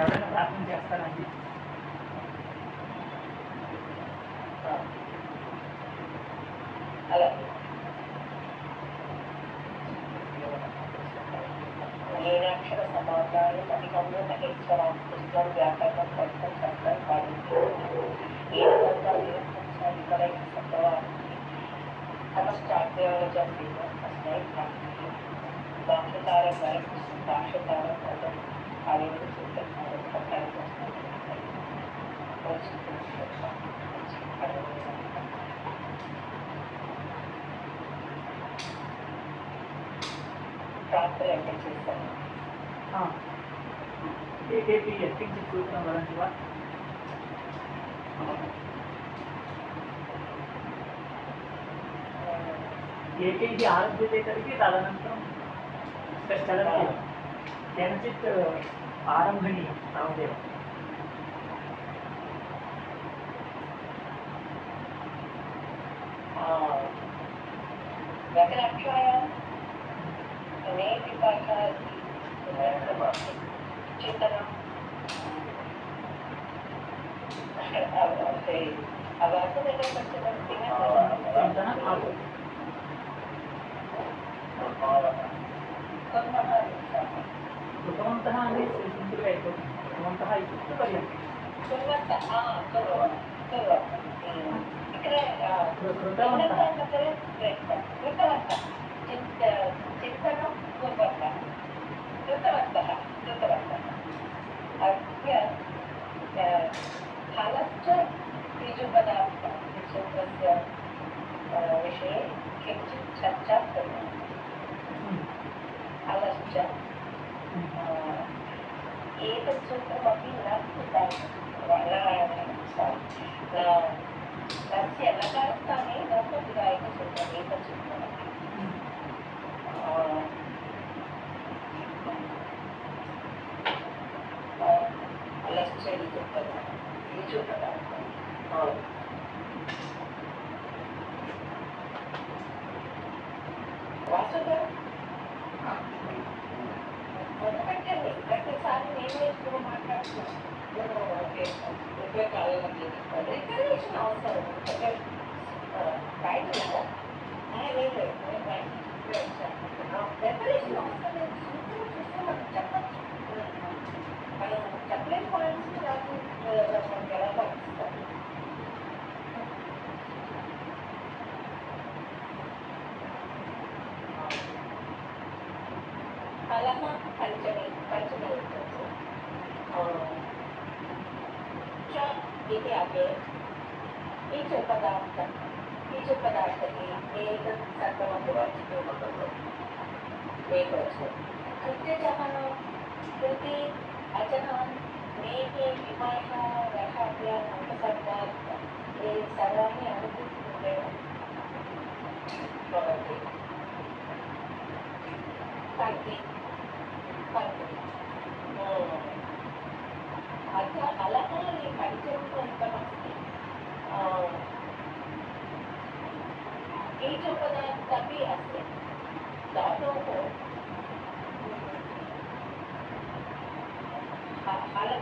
ఎవరైనా ప్రార్థన చేస్తారండి? అలాగే ఏడాక్షర సమాధానం అధికంలో మహేశ్వరం పుస్తకం వ్యాకరణం పట్టం శాస్త్రం పాలించి ఏ విధంగా నిరంతరం సత్యవానికి సమష్టాధ్యాయుల అస్మై భాషతారం వరకు భాషతారం పదం కార్యము చూపుతారు ప్రార్థన అంటే చేస్తాను ఏకేపీ ఎత్తించి చూస్తున్నాం కదండి వా ఏకైకి ఆరోగ్యతే కలిగి తదనంతరం చలతి కేనచిత్ ఆరంభణి నామదేవ व्याकरणाक्षरायाम् अनेक विभागाः चिन्तनं अवासनेन कृतवन्तः अने సింపుల్గా అయిపోతుంది. कृतवन्तः इत्युक्ते पर्यन्तं ఇక్కడ కృతవంతః చింతనం కుర్వन्तः कृतवन्तः अद्य फलश्च ऋजुपदार्थसूत्रस्य विषये किञ्चित् चर्चा करोमि. फलश्च एतत् सूत्रमपि न तस्य लकार्थाने नर्मविधायकसूत्रम् एतत् सूत्रमपि फलश्च ऋजुपदार्थः वासुदेव మొదలుపెట్టండి ప్రతిసారి నేనే ఎక్కువ మాట్లాడుతున్నాను. డెకరేషన్ అవసరం బయట లేదు డెకరేషన్ అవసరం లేదు. సూత్రం చూస్తే మనం చెప్పచ్చు. మనం చెప్పలేని పాయింట్స్ నాకు మనకి ఎలా పంపిస్తారు. फलः पंचमी च इति आगे बीजपदार्थके एतत् सर्वमपि वाचितो भवतु एकवचनं कृत्यजमनं कृति अचनं नेके विभाषा रसाभ्याम् उपसर्गात् ये सर्वाणि अनुकूलरूपेण भवन्ति. अत्र अलः पञ्चरूपमस्ति. बीजपदार्थः अपि अस्ति. धातोः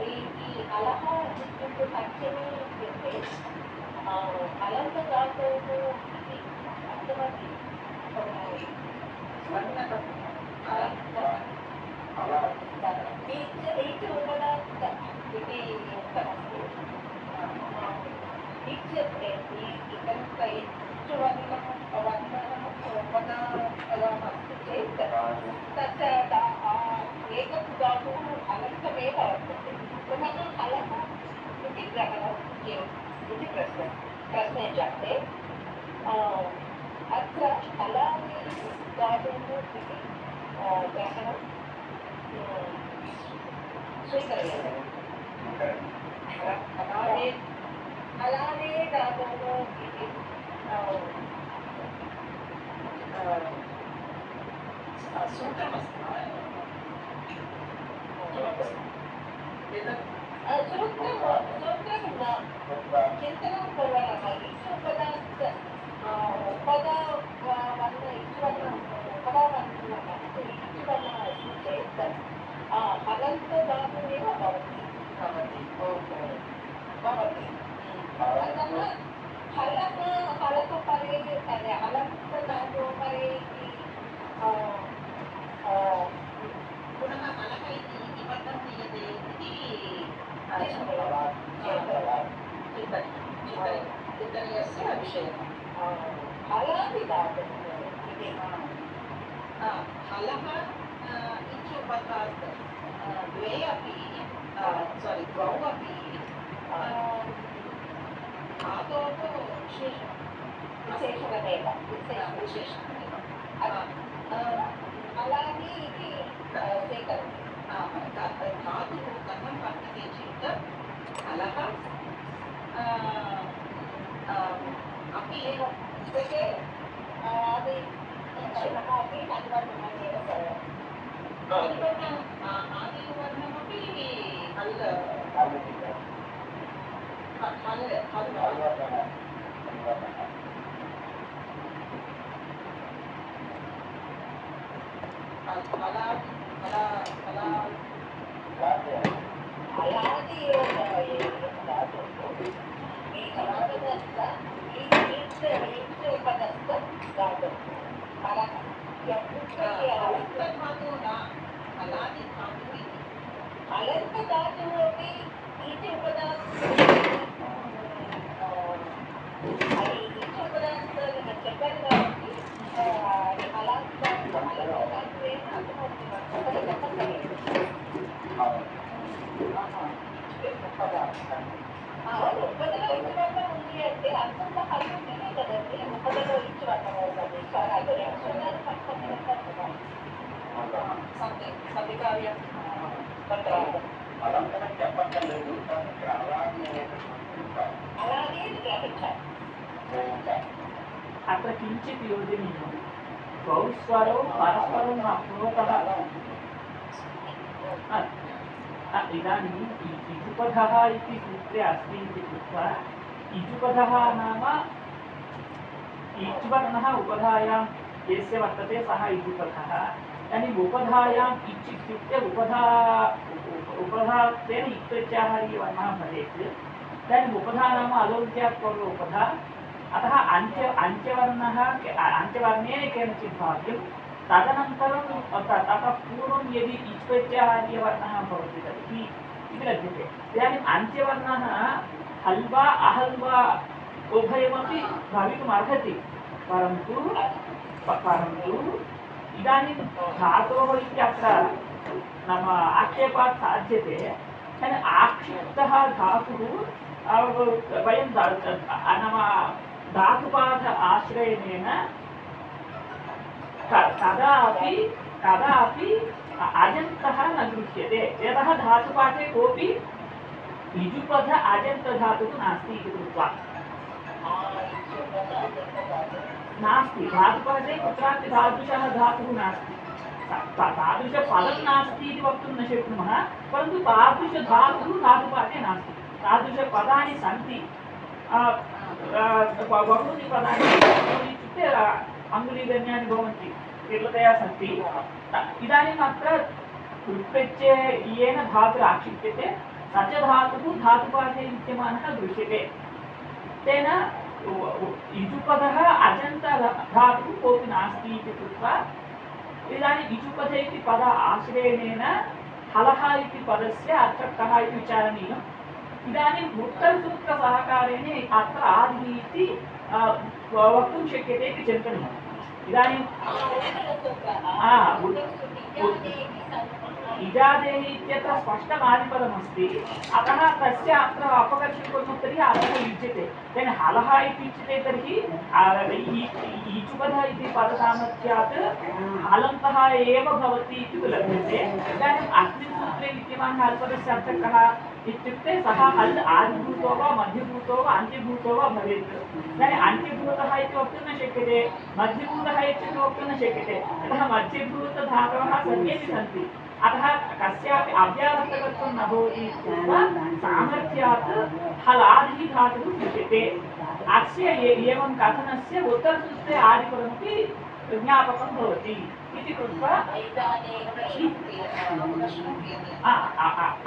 ఈ अलः इत्युक्ते पञ्चमी इत्युक्ते अलन्तधातोः इति अर्थमस्ति. बीजपदार्थ इति उक्तमस्ति. बीजते वर्णमस्ति चेत् तत्र एकं धातुः अनन्तमेव वर्तते. पुनः फलः इति ग्रहणं किम् इति प्रश्ने जाते. अत्र फलानि धातुः इति ग्रहणं स्वीकर्यते. फलानि धातोः इति सूत्रमस्ति. सूत्रं न चिन्तनं कुर्वः. इच्छुपदार्थ उपदावर्ण इच्छुवर्णः उपदावर्णः इच्छुवर्णः अस्ति चेत् हलन्तधातुः एव भवति. हलः इत्युपधात् द्वे अपि द्वौ अपि धातोः विशेषणमेव विशेषणमेव हलानि इति स्वीकरोति धातुः कथं वर्तते चेत् हलः अपि इत्युक्ते आदिवर्णमपि आदिवर्णमपि हल् अत्र किञ्चित् योजनीयं द्वौ स्वरौ परस्परं पुरतः इदानीम् इजुपधः इति सूत्रे अस्ति इति कृत्वा इजुपधः नाम इच्वर्णः उपधायां यस्य वर्तते सः इजुपधः इदानीम् उपधायाम् इच् इत्युक्ते उपधात्वेन इत्प्रत्याहारी वर्णः भवेत् इदानीम् उपधा नाम अलोन्त्यात् पूर्व उपधा अतः अन्त्यवर्णः अन्त्यवर्णेन केनचित् भाव्यं तदनन्तरं ततः पूर्वं यदि इच् प्रत्याहार्यवर्णः भवति तर्हि इति लभ्यते इदानीम् अन्त्यवर्णः हल् वा अहल् वा उभयमपि भवितुम् अर्हति परन्तु इदानीं धातोः इत्यत्र नाम आक्षेपात् साध्यते आक्षिप्तः धातुः वयं नाम धातुपाठ आश्रयणेन कदापि अजन्तः न गृह्यते यतः धातुपाठे कोऽपि इजुपध अजन्तधातुः नास्ति इति कृत्वा नास्ति धातुपाठे कुत्रापि तादृशः धातुः नास्ति तादृशपदं नास्ति इति वक्तुं न शक्नुमः परन्तु तादृशधातुः धातुपाठे नास्ति तादृशपदानि सन्ति बहूनि पदानि इत्युक्ते अङ्गुलीगण्यानि भवन्ति विरलतया सन्ति इदानीम् अत्र उत्प्रत्यये येन धातुः आक्षिप्यते स च धातुः धातुपाठे विद्यमानः दृश्यते तेन इजुपदः अजन्तधातुः कोऽपि नास्ति इति कृत्वा इदानीम् इजुपद इति पद आश्रयणेन हलः इति पदस्य अर्थः कः इति विचारणीयम् इदानीम् उत्तरसूत्रसहकारेण अत्र आदिः इति वक्तुं शक्यते इति चिन्तनीयम् इदानीं इजादेः इत्यत्र स्पष्टम् आदिपदमस्ति अतः तस्य अत्र अपकर्षं कुर्मः तर्हि अर्थः युज्यते तेन हलः इति उच्यते तर्हि इजुपधः इति पदसामर्थ्यात् हलन्तः एव भवति इति लभ्यते इदानीम् अस्मिन् सूत्रे विद्यमानः हल्पदस्य अर्थः कः इत्युक्ते सः हल् आदिभूतो वा मध्यभूतो वा अन्त्यभूतो वा भवेत् इदानीम् अन्त्यभूतः इति वक्तुं न शक्यते मध्यभूतः इति वक्तुं न शक्यते यतः मध्यभूतधातवः सर्वेपि सन्ति अतः कस्यापि अव्यावर्तकत्वं न भवति इत्यतः सामर्थ्यात् हलादिः धातुः दृश्यते अस्य एवं कथनस्य उत्तरसूत्रे आदिपदमपि ज्ञापकं भवति इति कृत्वा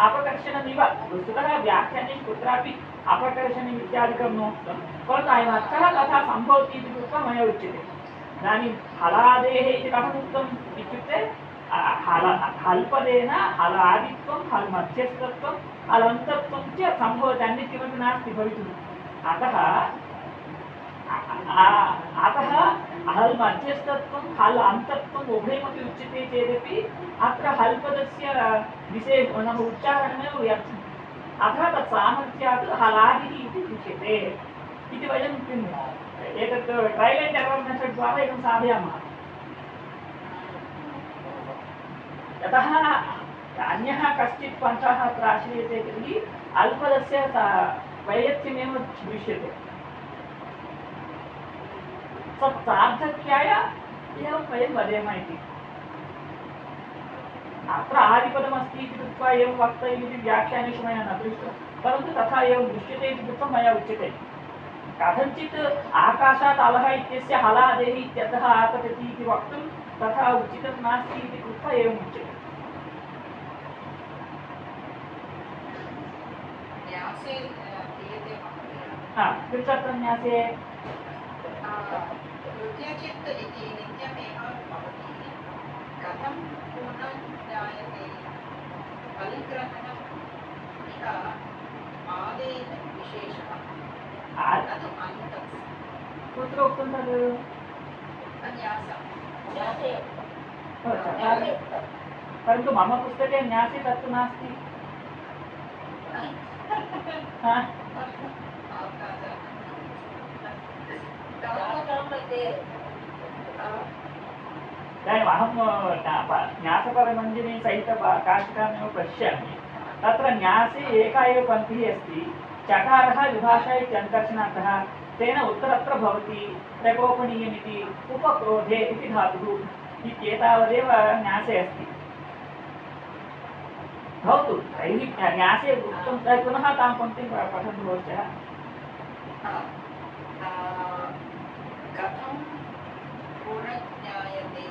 अपकर्षणमिव वस्तुतः व्याख्यानेषु कुत्रापि अपकर्षणम् इत्यादिकं नोक्तं परन्तु अयमर्थः तथा सम्भवति इति कृत्वा मया उच्यते इदानीं हलादेः इति कथमुक्तम् इत्युक्ते हल्पदेन हलादित्वं हल्मध्यस्थत्वं हलन्तत्वं च सम्भवति अन्यत् किमपि नास्ति भवितुम् अतः हल् मध्यस्थत्वं हल् अन्तत्वम् उभयमपि उच्यते चेदपि अत्र हल्पदस्य नाम उच्चारणमेव व्यर्थम् अतः तत् सामर्थ्यात् हलादिः इति उच्यते इति वयं किम् एतत् ट्रयल् एण्ड् एरर् मेथड् द्वारा एवं साधयामः यतः अन्यः कश्चित् पन्थः अत्र आश्रीयते तर्हि अल्पदस्य वैयक्त्यमेव दृश्यते तत् सार्थक्याय एवं वयं वदेम इति अत्र आदिपदमस्ति इति कृत्वा एवं वक्तव्यम् इति व्याख्यानेषु मया न दृष्टं परन्तु तथा एवं दृश्यते इति कृत्वा मया उच्यते कथञ्चित् आकाशात् अलः इत्यस्य हलादेः इत्यतः आतपति इति वक्तुं तथा उचितं नास्ति इति कृत्वा एवम् उच्यते कृच्छत्रन्यासे नृत्यचित् इति नित्यमेव भवति कथं पुनः ज्ञायते परिग्रहणम् इह आदेः विशेषः न तु अन्तः कुत्र उक्तं तद् अन्यासः परन्तु मम पुस्तके न्यासे तत्तु नास्ति इदानीम् अहं न्यासपरमञ्जरी सहित काशिकामेव पश्यामि तत्र न्यासे एका एव पङ्क्तिः अस्ति चकारः विभाषा इत्यन्तर्शनार्थः तेन उत्तरत्र भवति प्रकोपनीयमिति उपक्रोधे इति धातुः इत्येतावदेव न्यासे अस्ति भवतु तैः न्यासे उक्तं पुनः तां पङ्क्तिं पठन्तु भवत्यः कथं पुनर्ज्ञायते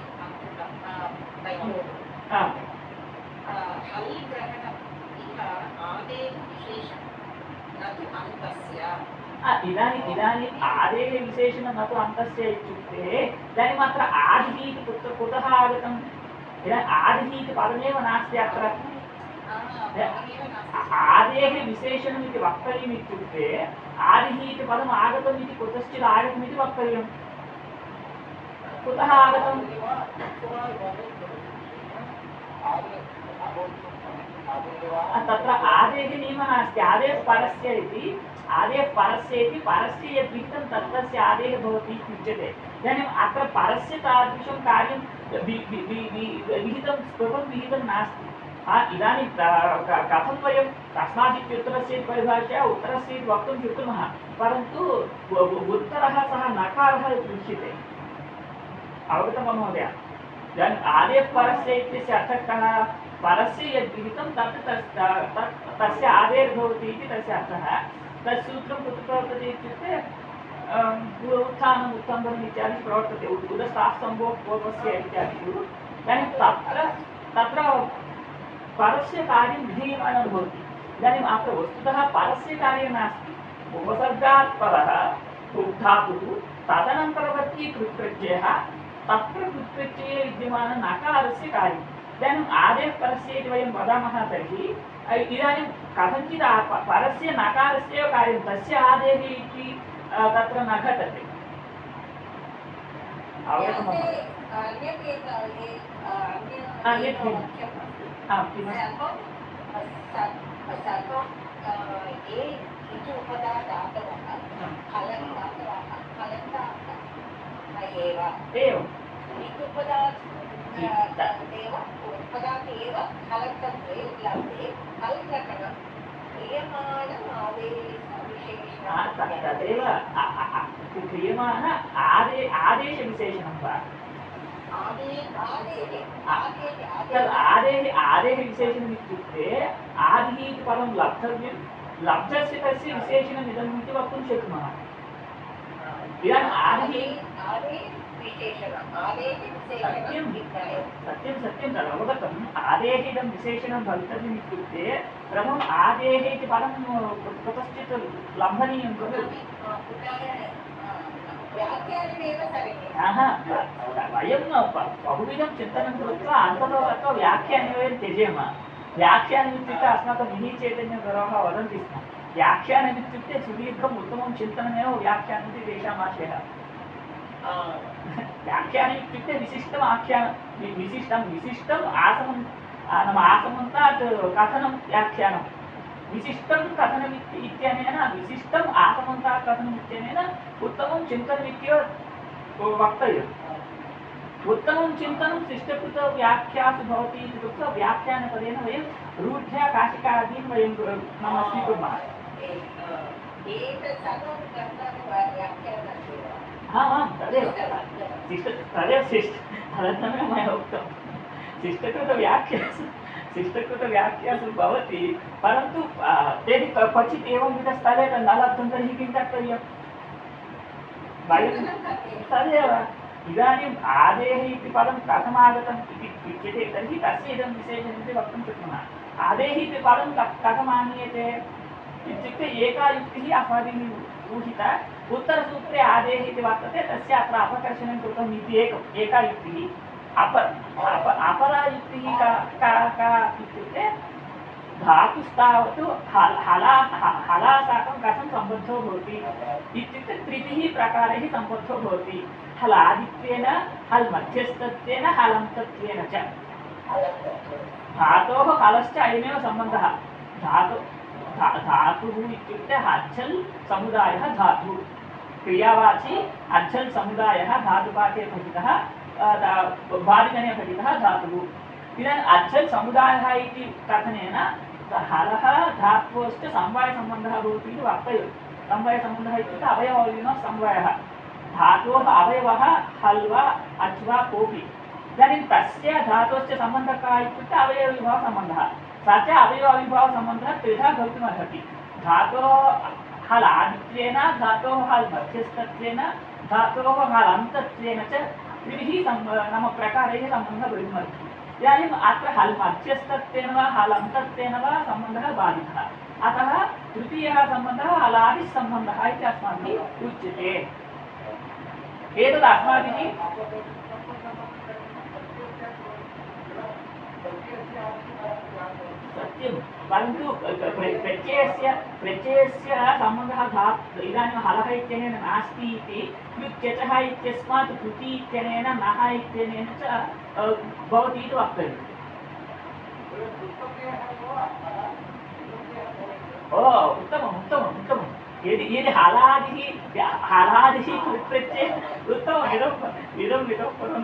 हल् ग्रहणम् इह आदेः विशेषं न तु अन्तस्य इदानीम् आदेः विशेषणं न तु अन्तस्य इत्युक्ते इदानीम् अत्र आदिः इति कुतः आगतम् इदानीम् आदिः इति पदमेव नास्ति अत्र आदेः विशेषणम् इति वक्तव्यम् इत्युक्ते आदिः इति पदम् आगतम् इति कुतश्चित् आगतम् इति वक्तव्यम् कुतः आगतम् तत्र आदेः नियमः नास्ति आदेः परस्य इति परस्य यद् विहितं तत्तस्य आदेः भवति इति उच्यते इदानीम् अत्र परस्य तादृशं कार्यं विहितं स्फुटं विहितं नास्ति इदानीं कथं वयं कस्माचित् परिभाषया उत्तरस्य इति वक्तुं शक्नुमः परन्तु उत्तरः सः नकारः दृश्यते अवगतं वा महोदय इदानीम् आदेः परस्य इत्यस्य अर्थः कः परस्य यद् विहितं तस्य आदेर्भवति इति तस्य अर्थः तत् सूत्रं कुत्र प्रवर्तते इत्युक्ते उत्थानम् उत्तम्बनम् इत्यादि प्रवर्तते उदस्तास्तम्भोः पूर्वस्य इत्यादिषु इदानीं तत्र परस्य कार्यं विधीयमानं भवति इदानीम् अत्र वस्तुतः परस्य कार्यं नास्ति उपसर्गात् परः धातुः तदनन्तरवर्ती कृत्प्रत्ययः तत्र कृत्प्रत्यये विद्यमाननकारस्य कार्यम् इदानीम् आदेः परस्य इति वयं वदामः तर्हि इदानीं कथञ्चित् परस्य नकारस्य एव कार्यं तस्य आदेः इति तत्र न घटते अवगतं वा एवं तदेव क्रियमाण आदेशविशेषणं वा आदेः विशेषणम् इत्युक्ते आदिः इति पदं लब्धव्यं लब्धस्य तस्य विशेषणम् इदम् इति वक्तुं शक्नुमः इदानीम् सत्यं तदवगतम् आदेः इदं विशेषणं भवितव्यम् इत्युक्ते प्रथमम् आदेः इति पदं कुतश्चित् लम्भनीयं खलु वयं बहुविधं चिन्तनं कृत्वा अन्ततो गत्वा व्याख्याने वयं त्यजेम व्याख्यानम् इत्युक्ते अस्माकं विधिचैतन्यगुरवः वदन्ति स्म व्याख्यानम् इत्युक्ते सुदीर्घम् उत्तमं चिन्तनमेव व्याख्यानम् इति तेषाम् आशयः व्याख्यानम् इत्युक्ते विशिष्टम् आख्यानं विशिष्टम् आसमं नाम आसमन्तात् कथनं व्याख्यानं विशिष्टं कथनम् इत्यनेन विशिष्टम् आसमन्तात् कथनम् इत्यनेन उत्तमं चिन्तनमित्येव वक्तव्यम् उत्तमं चिन्तनं शिष्टकृतव्याख्यासु भवति इति कृत्वा व्याख्यानपदेन वयं रूढ्या काशिकादीन् वयं नाम स्वीकुर्मः आमां तदेव तदर्थमेव मया उक्तं शिष्टकृतव्याख्यासु भवति परन्तु तेन क्वचित् एवंविधस्थले न लब्धं तर्हि किं कर्तव्यं वयं तदेव इदानीम् आदेः इति पदं कथमागतम् इति उच्यते तर्हि तस्य इदं विशेषमिति वक्तुं शक्नुमः आदेः इति पदं कथमानीयते इत्युक्ते एका युक्तिः अस्माभिः ऊहिता उत्तरसूत्रे आदेः इति वर्तते तस्य अत्र अपकर्षणं कृतम् इति एका युक्तिः अपरा युक्तिः का इत्युक्ते धातुस्तावत् हला साकं कथं सम्बद्धो भवति इत्युक्ते त्रिभिः प्रकारैः सम्बद्धो भवति हलादित्वेन हल् मध्यस्थत्वेन हलन्तत्वेन च धातोः हलश्च अयमेव सम्बन्धः धातुः इत्युक्ते अज्झल् समुदायः धातुः क्रियावाची अज्झल् समुदायः धातुपाठे पठितः बालिगणे पठितः धातुः इदानीम् अज्झल् समुदायः इति कथनेन हलः धात्वश्च समवायसम्बन्धः भवति इति वक्तव्यं समवायसम्बन्धः इत्युक्ते अवयवयोः समवायः धातोः अवयवः हल् वा अच् वा कोऽपि इदानीं तस्य धातोश्च सम्बन्धः कः इत्युक्ते अवयवविभावसम्बन्धः स च अवयवविभावसम्बन्धः त्रिधा भवितुमर्हति धातोः हल् आदित्वेन धातोः हल् मध्यस्थत्वेन धातोः हल् अन्तत्वेन च त्रिभिः नाम प्रकारैः सम्बन्धः भवितुमर्हति इदानीम् अत्र हल् मध्यस्थत्वेन वा हल् अन्तत्वेन वा सम्बन्धः बाधितः अतः तृतीयः सम्बन्धः हलादिसम्बन्धः इति अस्माभिः उच्यते एतद् अस्माभिः सत्यं परन्तु प्रत्ययस्य सम्बन्धः इदानीं हलः इत्यनेन नास्ति इति च्यचः इत्यस्मात् कृति इत्यनेन नः इत्यनेन च भवति इति वक्तव्यम् उत्तमम् यदि हलादिः प्रत्यय उत्तमम् इदं पदं न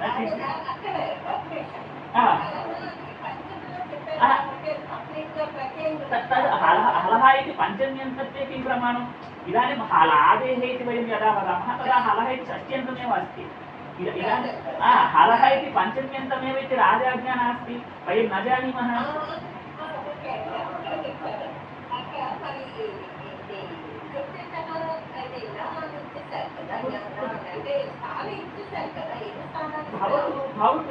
तद् हलः इति पञ्चम्यन्तत्वे किं प्रमाणम् इदानीं हलादेः इति वयं यदा वदामः तदा हलः इति षष्ट्यन्तमेव अस्ति इदानीं हलः इति पञ्चम्यन्तमेव इति राजाज्ञा नास्ति वयं न जानीमः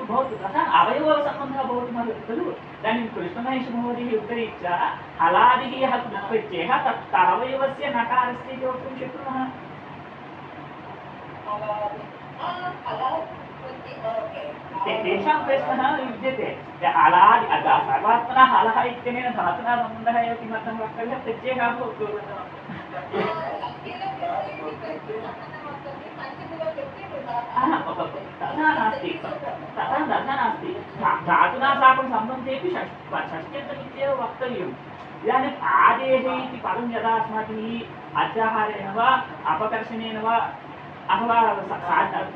भवतु तथा अवयवसम्बन्धः भवितुमर्हति खलु इदानीं कृष्णमहेशमहोदयः उद्धरीत्या हलादिः यः प्रत्ययः तत् अवयवस्य नकारस्य इति वक्तुं शक्नुमः तेषां प्रश्नः विद्यते हलादि सर्वात्मना हलः इत्यनेन धातुना सम्बन्धः एव किमर्थं वक्तव्यः प्रत्ययः भवतु तथा नास्ति धातुना साकं सम्बन्धेपि षष्ट्यन्तमित्येव वक्तव्यम् इदानीम् आदेः इति पदं यदा अस्माभिः अध्याहारेण वा अपकर्षणेन वा अथवा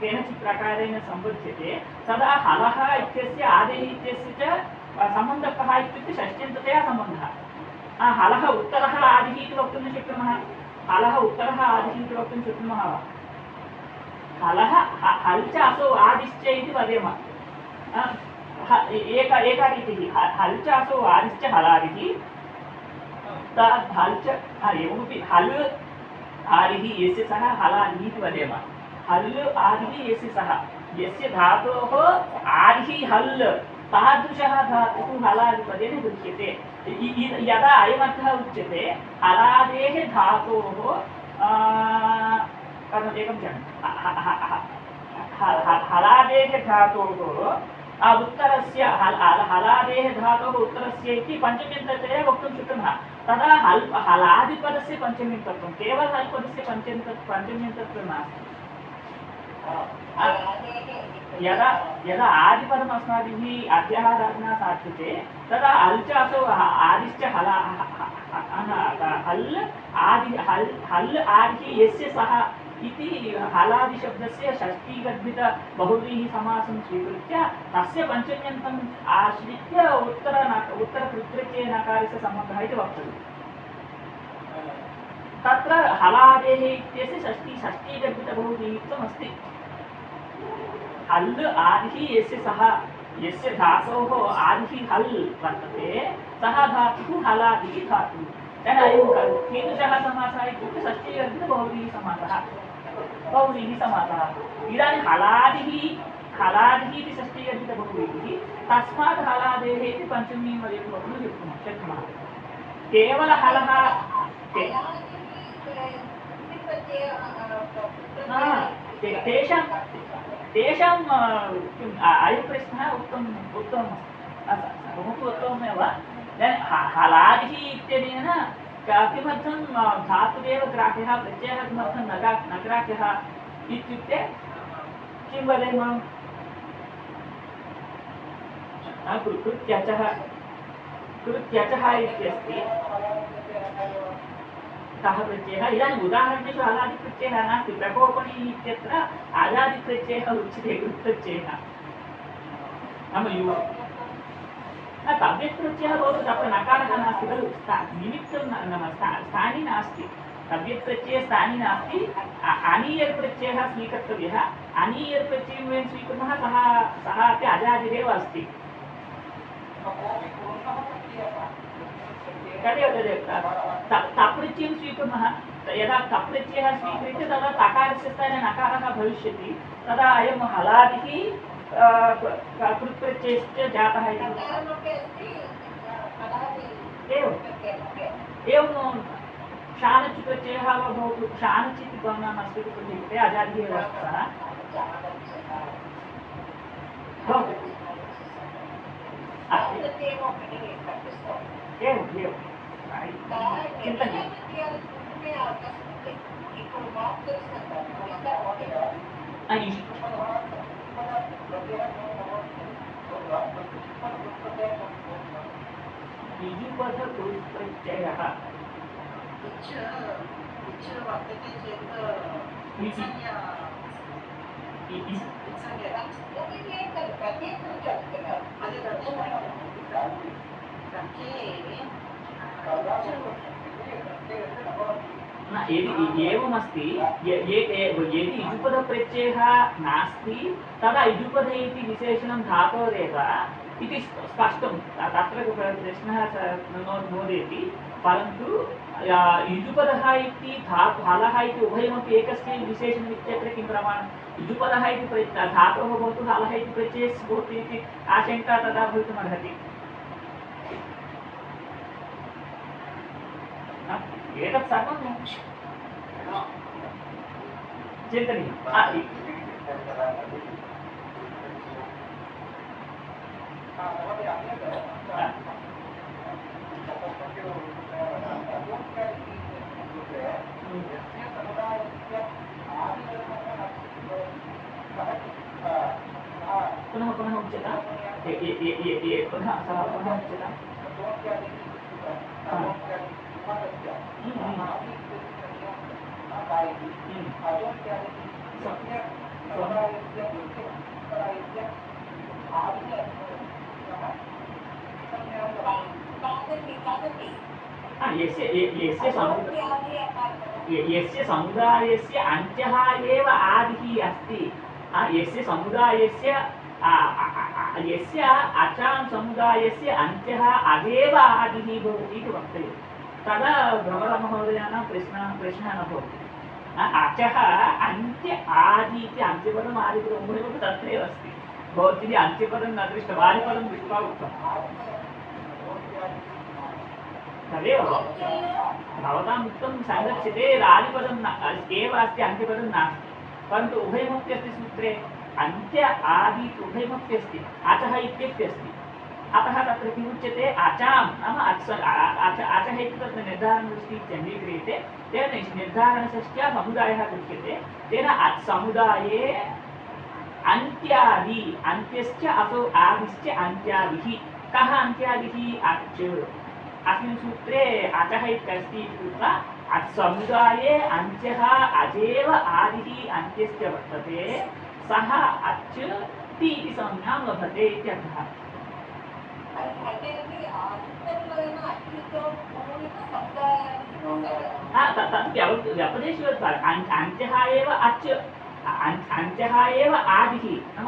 केनचित् प्रकारेण सम्बध्यते तदा हलः इत्यस्य आदेः इत्यस्य च सम्बन्धः कः इत्युक्ते षष्ट्यन्ततया सम्बन्धः हलः उत्तरः आदिः इति वक्तुं न शक्नुमः हलः उत्तरः आदिः इति वक्तुं शक्नुमः वा हलः हल् च असौ आदिश्च इति वदेम एका रीतिः हल् च असौ आदिश्च हलादिः तद् हल् च एवमपि हल् आदिः यस्य सः हलादिः इति वदेम हल् आदिः यस्य सः यस्य धातोः आदिः हल् तादृशः धातुः हलादिपदेन गृह्यते यदा अयमर्थः उच्यते हलादेः धातोः एकं हलादेः धातोः उत्तरस्य हलादेः धातोः उत्तरस्य इति पञ्चम्यन्ततया वक्तुं शक्नुमः तदा हलादिपदस्य पञ्चम्यन्तत्वं केवल हल्पदस्य पञ्चम्यन्तत्वं नास्ति यदा यदा आदिपदम् अस्माभिः अध्याहारादिना साध्यते तदा हल् च असौ आदिश्च हल् आदिः यस्य सः इति हलादिशब्दस्य षष्ठीगर्भित बहुव्रीहिसमासं स्वीकृत्य तस्य पञ्चम्यन्तम् आश्रित्य उत्तरकृत्यचे नकारस्य सम्बन्धः इति वक्तव्यम्। तत्र हलादेः इत्यस्य षष्ठीगर्भितबहुव्रीहित्वम् अस्ति। हल् आदिः यस्य सः यस्य धातोः आदिः हल् वर्तते सः धातुः हलादिः धातुः। तेन अयं कीदृशः समासः इत्युक्ते षष्ठीगर्भितबहुव्रीहिसमासः बहुव्रीहिसमासः। इदानीं हलादिः इति षष्ठीगर्भितबहुव्रीहिः तस्मात् हलादेः इति पञ्चमीं वयं वक्तुं शक्नुमः। केवल हलः तेषां किम् अयं प्रश्नः उत्तमः बहु उत्तममेव। हलादिः इत्यनेन किमर्थं धातुरेव ग्राह्यः प्रत्ययः किमर्थं न ग्राह्यः इत्युक्ते किं वदेम कृत्यचः इत्यस्ति सः प्रत्ययः। इदानीम् उदाहरणेषु हलादिप्रत्ययः नास्ति। प्रकोपणी इत्यत्र आदादिप्रत्ययः उच्यते कृत्प्रत्ययः नाम युव तव्यप्रत्ययः भवतु तत्र नकारः नास्ति खलु निमित्तं नाम स्थानी नास्ति। तव्यप्रत्यये स्थानी नास्ति। अनीयर् प्रत्ययः स्वीकर्तव्यः। अनीयर् प्रत्ययं वयं स्वीकुर्मः सः अपि अजादिरेव अस्ति। तदेव तप्रत्ययं स्वीकुर्मः। यदा तप्रत्ययः स्वीक्रियते तदा तकारस्य स्थाने नकारः भविष्यति। तदा अयं हलादिः कृत्प्रत्ययश्च जातः इति एवं शानच् प्रत्ययः वा भवतु। शानच् इति गमनम् अस्ति इत्युक्ते अजादिः एव सः एवं चिन्तनीयम्। युजुपदप्रत्ययः यदि एवमस्ति यदि युजुपदप्रत्ययः नास्ति तदा युजुपद इति विशेषणं धातोरेव इति स्पष्टं। तत्र प्रश्नः नोदयति। परन्तु युजुपदः इति हलः इति उभयमपि एकस्मिन् विशेषणम् इत्यत्र किं प्रमाणं? युजुपदः इति धातोः भवतु हलः इति प्रत्ययस्य भवति इति आशङ्का तदा भवितुमर्हति। एतत् सर्वं चिन्तनीयम्। पुनः उच्यतां पुनः उच्यताम्। यस्य समुदायस्य अन्त्यः एव आदिः अस्ति। यस्य समुदायस्य यस्य अचां समुदायस्य अन्त्यः अदेव आदिः भवति इति वक्तव्यं। तदा भ्रमरमहोदयानां प्रश्नः न भवति। अचः अन्त्य आदि इति अन्त्यपदम् आदिपदम् उभयमपि तत्रैव अस्ति। भवद्भिः अन्त्यपदं न दृष्टम् आदिपदं दृष्ट्वा उक्तम्। तदेव भवताम् उक्तं सङ्गच्छते आदिपदम् एव अस्ति अन्त्यपदं नास्ति। परन्तु उभयमपि अस्ति सूत्रे। अन्त्य आदि उभयमपि अस्ति। अचः इत्यपि अस्ति। अतः तत्र किमुच्यते अचां नाम अचः इति तत्र निर्धारणदृष्टिः अङ्गीक्रियते। तेन निर्धारणस्य समुदायः गृह्यते। तेन समुदाये अन्त्यादि अन्त्यश्च असौ आदिश्च अन्त्यादिः कः अन्त्यादिः अच् अस्मिन् सूत्रे अचः इत्यस्ति कृत्वा अच् समुदाये अन्त्यः अजेव आदिः अन्त्यश्च वर्तते सः अच् ति इति संज्ञां लभते इत्यर्थः व्यपदेशवत् अन्त्यः एव अच् अन्त्यः एव आदिः नाम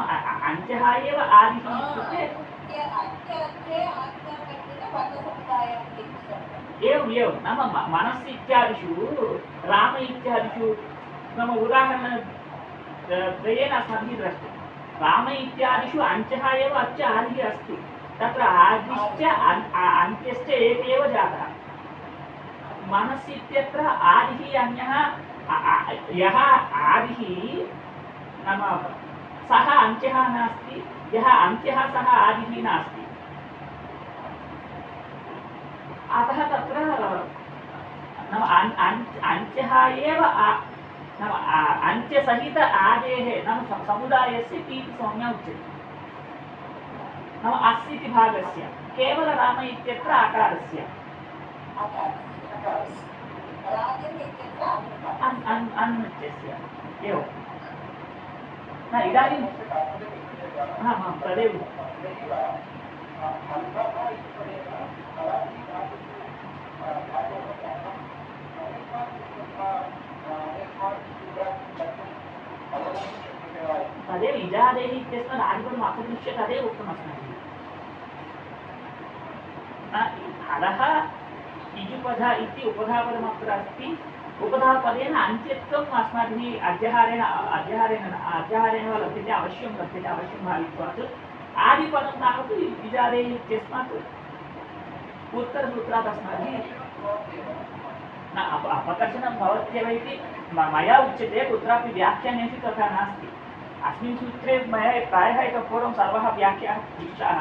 अन्त्यः एव आदिः इत्युक्ते एवम् एवं नाम मनस् इत्यादिषु राम इत्यादिषु नाम उदाहरणत्रयेन अस्माभिः द्रष्टुं राम इत्यादिषु अन्त्यः एव अच् आदिः अस्ति तत्र आदिश्च अन्त्यश्च एक एव जातः मनस् इत्यत्र आदिः अन्यः यः आदिः नाम सः अन्त्यः नास्ति यः अन्त्यः सः आदिः नास्ति अतः तत्र नाम अन्त्यः एव नाम अन्त्यसहित आदेः नाम समुदायस्य ति इति संज्ञा उच्यते नाम अस् इति भागस्य केवलराम इत्यत्र आकारस्य अन्त्यस्य एवं न इदानीं तदेव तदेव इजादेः इत्यस्मात् आदिपदम् अपदृश्य तदेव उक्तम् अस्माभिः हलः इजुपध इति उपधापदमत्र अस्ति उपधापदेन अन्त्यत्वम् अस्माभिः अध्याहारेण वा लभ्यते अवश्यं भावित्वात् आदिपदं तावत् इजादेः इत्यस्मात् उत्तरसूत्रात् अस्माभिः न अपकर्षणं भवत्येव इति मया उच्यते कुत्रापि व्याख्यानेषु तथा नास्ति अस्मिन् सूत्रे मया प्रायः इतः पूर्वं सर्वः व्याख्याः दृष्टाः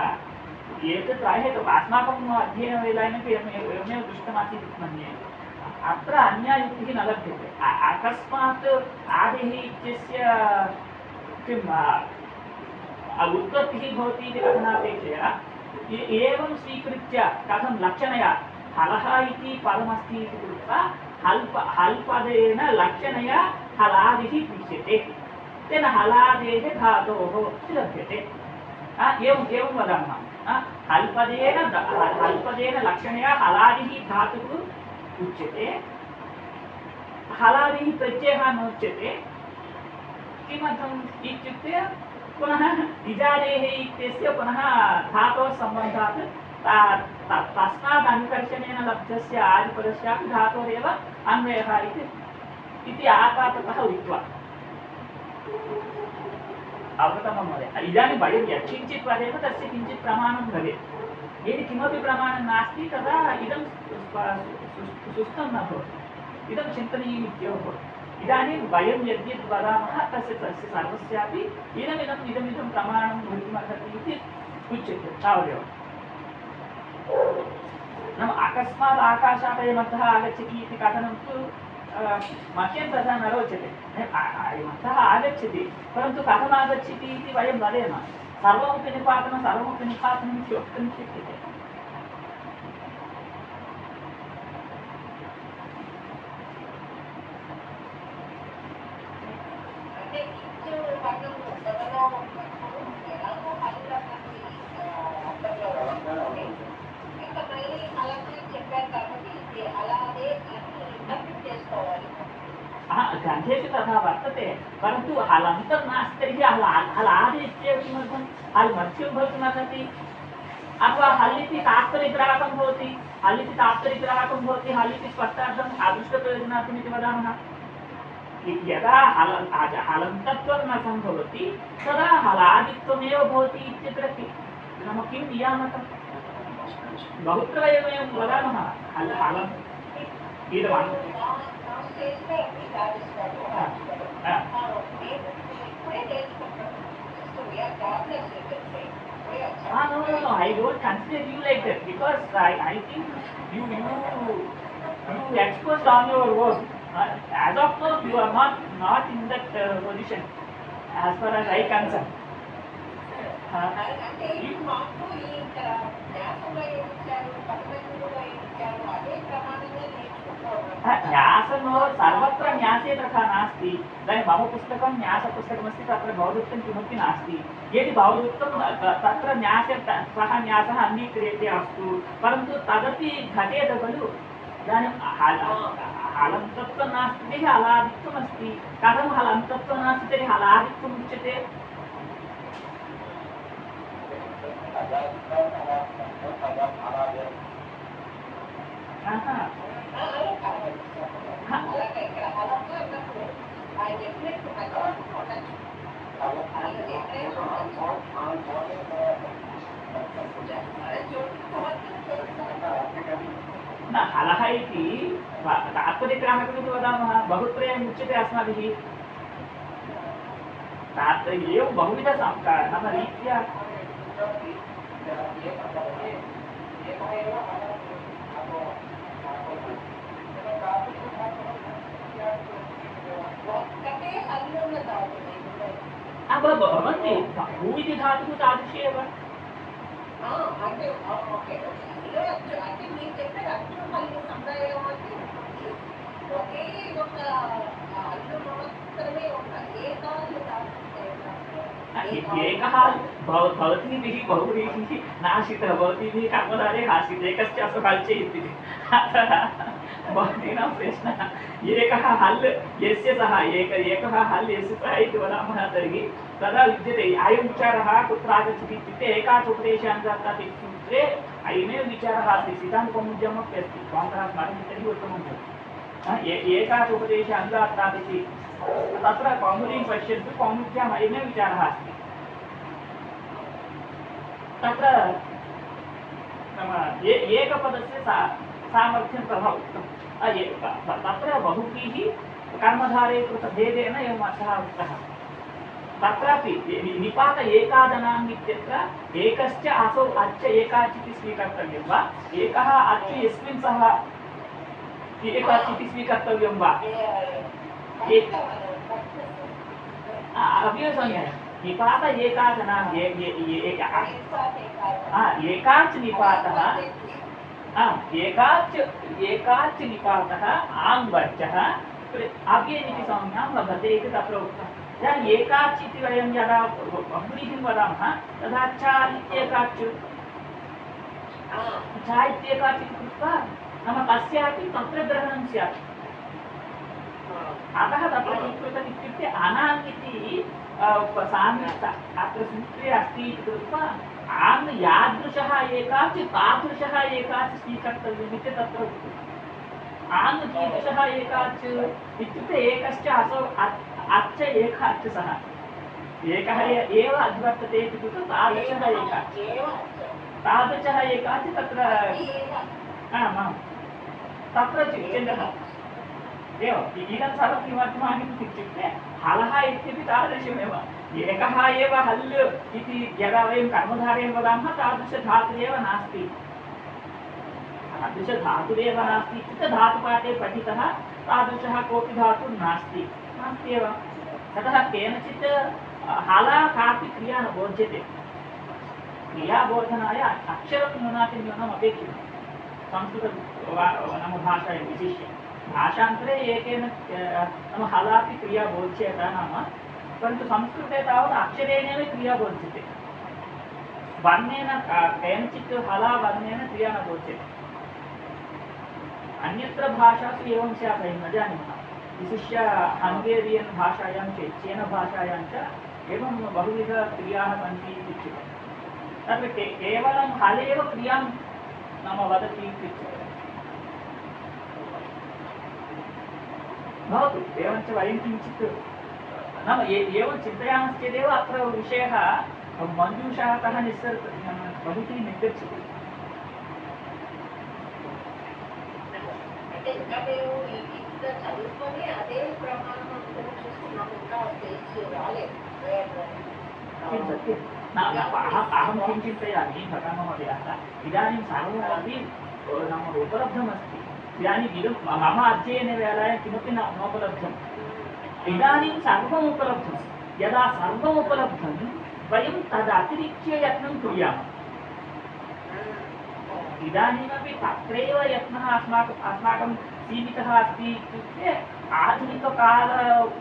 एतत् प्रायः अस्माकम् अध्ययनवेलायामपि एवमेव दृष्टमासीत् मन्ये अत्र अन्या युक्तिः न लभ्यते अकस्मात् आदिः इत्यस्य किम् उत्पत्तिः भवति इति कथनापेक्षया एवं स्वीकृत्य कथं लक्षणया हलः इति पदमस्ति इति कृत्वा हल्पदेन लक्षणया हलादिः दृश्यते तेन हलादेः धातोः इति लभ्यते एवं वदामः हल्पदेन लक्षणया हलादिः धातुः उच्यते हलादिः प्रत्ययः नोच्यते किमर्थम् इत्युक्ते पुनः इजादेः इत्यस्य पुनः धातोः सम्बन्धात् तस्मात् अनुकर्षणेन लब्धस्य आदिपदस्यापि धातोरेव अन्वयः इति आपाततः उक्त्वा अवगतं महोदय इदानीं वयं यत्किञ्चित् वदेम तस्य किञ्चित् प्रमाणं भवेत् यदि किमपि प्रमाणं नास्ति तदा इदं सुस्थं न भवति इदं चिन्तनीयम् इत्येव भवति इदानीं वयं यद्यद् वदामः तस्य सर्वस्यापि इदमिदं प्रमाणं भवितुमर्हति इति उच्यते तावदेव नाम अकस्मात् आकाशात् अयमर्थः आगच्छति इति कथनं तु मह्यं तथा न रोचते अयमर्थः आगच्छति परन्तु कथम् आगच्छति इति वयं वदेम सर्वमपि निपातनं इति वक्तुं शक्यते ग्रन्थेषु तथा वर्तते परन्तु हलन्तं नास्ति तर्हि हलादि इत्येव किमर्थं हल् मत्स्यं भवितुमर्हति अथवा हल् इति तात्पर्यग्राहकं भवति हल् इति तात्पर्यग्राहकं भवति हल् इति स्पष्टार्थम् अदृष्टप्रयोजनार्थम् इति वदामः यदा हलन्तत्वं न सम्भवति तदा हलादित्वमेव भवति इत्यत्र नाम किं नियामकं बहुत्र वयं वदामः हलम् इदम् No, I don't consider you like that because I think you exposed on your work. As of now, you are not in that position. as far as I concerned. అంటే ఈ మాకు ఇక్కడ న్యాసంలో ఏమి ఇచ్చారు పదమూడులో ఏమి ఇచ్చారు అదే ప్రమాణంగా నేర్చుకుంటారు न्यासनो सर्वत्र न्यासे तथा नास्ति इदानीं मम पुस्तकं न्यासपुस्तकमस्ति तत्र भवदुक्तं किमपि नास्ति यदि भवदुक्तं तत्र न्यासे सः न्यासः अङ्गीक्रियते अस्तु परन्तु तदपि घटेत खलु इदानीं हलन्तत्वं नास्ति तर्हि हलादित्वमस्ति कथं हलन्तत्वं नास्ति तर्हि हलादित्वम् उच्यते न हलः इति तात्पर्यग्राहकमिति वदामः बहुत्रयम् उच्यते अस्माभिः तत्र एवं बहुविध नाम रीत्या भवन्ति भू इति धातुः तादृशी एव అంటే ఓకే అంటే మీరు చెప్పే అర్థం కలిగిన సంప్రదాయం అంటే ఒకే ఒక అల్లు మాత్రమే ఒక ఏకాలు एकः भवतीभिः बहुभिः नाशितः भवतीभिः कर्मधारे आसीत् एकस्य हल् इति अतः भवतीनां प्रश्नः एकः हल् यस्य सः एकः हल् यस्य सः इति वदामः तर्हि तदा विद्यते अयं विचारः कुत्र आगच्छति इत्युक्ते एकाचोपदेशान्तात् इति सूत्रे अयमेव विचारः अस्ति सिद्धान्तकौमुद्यमपि अस्ति भवन्तः स्मरन्ति तर्हि उत्तमं भवति एकाचोपदेशान्तात् इति तत्र कौमुदीं पश्यन्तु कौमुद्याम् अयमेव विचारः अस्ति तत्र नाम एकपदस्य सामर्थ्यं तथा उक्तं तत्र बहुभिः कर्मधारे कृतभेदेन एवम् अर्थः उक्तः तत्रापि निपात एकादनाम् इत्यत्र एकश्च असौ अच्च एकाचिति स्वीकर्तव्यं वा एकः अच्च यस्मिन् सः एकाचिति स्वीकर्तव्यं वा अव्यवसंज्ञा निपात एकादना एकाच् निपातः एकाच् निपातः आङ् वर्चः अव्ययमिति संज्ञां लभते इति तत्र उक्तम् इदानीम् एकाच् इति वयं यदा बहुव्रीहिं वदामः तदा च इत्येकाच् च इत्येकाच् इति कृत्वा नाम कस्यापि तत्र ग्रहणं स्यात् अतः तत्र किं कृतम् इत्युक्ते अनाङ् इति अत्र सूत्रे अस्ति इति कृत्वा आङ् यादृशः एकाच् तादृशः एकाच् स्वीकर्तव्यम् इति तत्र उक्तम् आङ् कीदृशः एकाच् इत्युक्ते एकश्च असौ अच्च एकाच् सः एकः एव अद्वर्तते इति कृत्वा तादृशः एकाच् तत्र आमां तत्र चिन्तः एवम् इदं सर्वं किमर्थम् आनीतम् इत्युक्ते हलः इत्यपि तादृशमेव एकः एव हल् इति यदा वयं कर्मधारयं वदामः तादृशधातुरेव नास्ति तादृशधातुरेव नास्ति इत्युक्ते धातुपाठे पठितः तादृशः कोऽपि धातुर्नास्ति नास्त्येव ततः केनचित् हला कापि क्रिया न बोध्यते क्रियाबोधनाय अक्षरं न्यूनातिन्यूनम् अपेक्षितं संस्कृत नाम भाषायां विशिष्य भाषान्तरे एकेन नाम हलापि क्रिया बोध्येत नाम परन्तु संस्कृते तावत् अक्षरेणेव क्रिया बोध्यते वर्णेन केनचित् हलावर्णेन क्रिया न बोध्यते अन्यत्र भाषासु एवं स्यात् वयं न जानीमः विशिष्य हङ्गेरियन् भाषायां चेन भाषायां च एवं बहुविधक्रियाः सन्ति इति उच्यते तत्र केवलं हलेव क्रियां नाम वदति इत्युच्यते भवतु एवञ्च वयं किञ्चित् नाम एवं चिन्तयामश्चेदेव अत्र विषयः मञ्जूषातः बहुभिः निर्गच्छति अहं किं चिन्तयामि भगवान्महोदयः इदानीं सर्वमपि नाम उपलब्धमस्ति इदानीम् इदं मम अध्ययनवेलायां किमपि नोपलब्धम् इदानीं सर्वम् उपलब्धं यदा सर्वमुपलब्धं वयं तदतिरिच्य यत्नं कुर्यामः। इदानीमपि तत्रैव यत्नः अस्माकं सीमितः अस्ति इत्युक्ते आधुनिककालवस्तूनां